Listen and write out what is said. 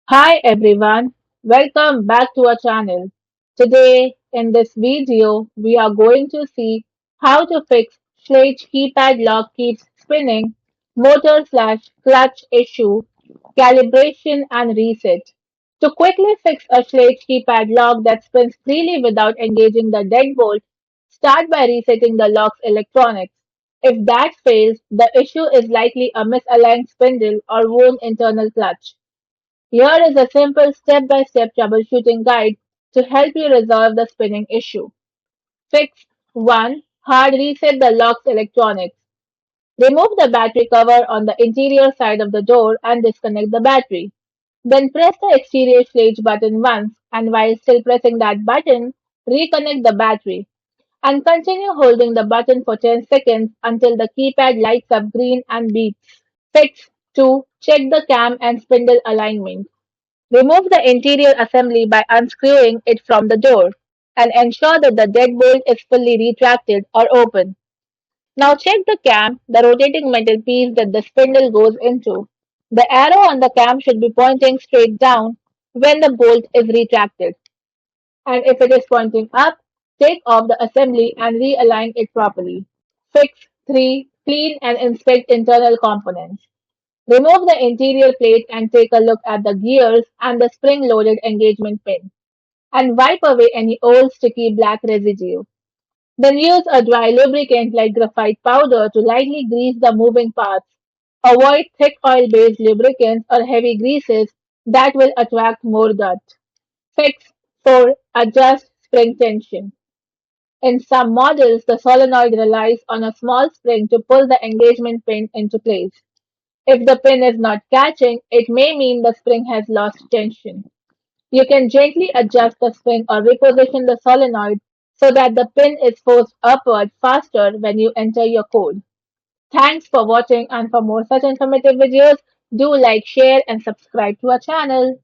Hi everyone, welcome back to our channel. Today in this video we are going to see how to fix Schlage keypad lock keeps spinning, motor/clutch issue, calibration and reset. To quickly fix a Schlage keypad lock that spins freely without engaging the deadbolt, start by resetting the lock's electronics. If that fails, the issue is likely a misaligned spindle or worn internal clutch. Here is a simple step-by-step troubleshooting guide to help you resolve the spinning issue. Fix 1. Hard reset the lock's electronics. Remove the battery cover on the interior side of the door and disconnect the battery. Then press the exterior switch button once, and while still pressing that button, reconnect the battery and continue holding the button for 10 seconds until the keypad lights up green and beeps. Fix 2. Check the cam and spindle alignment. Remove the interior assembly by unscrewing it from the door, and ensure that the deadbolt is fully retracted or open. Now check the cam, the rotating metal piece that the spindle goes into. The arrow on the cam should be pointing straight down when the bolt is retracted, and if it is pointing up, take off the assembly and realign it properly. Fix 3. Clean and inspect internal components. Remove the interior plate and take a look at the gears and the spring-loaded engagement pin, and wipe away any old sticky black residue. Then use a dry lubricant like graphite powder to lightly grease the moving parts. Avoid thick oil-based lubricants or heavy greases that will attract more dirt. Fix 4. Adjust spring tension. In some models, the solenoid relies on a small spring to pull the engagement pin into place. If the pin is not catching, it may mean the spring has lost tension. You can gently adjust the spring or reposition the solenoid so that the pin is forced upward faster when you enter your code. Thanks for watching, and for more such informative videos, do like, share and subscribe to our channel.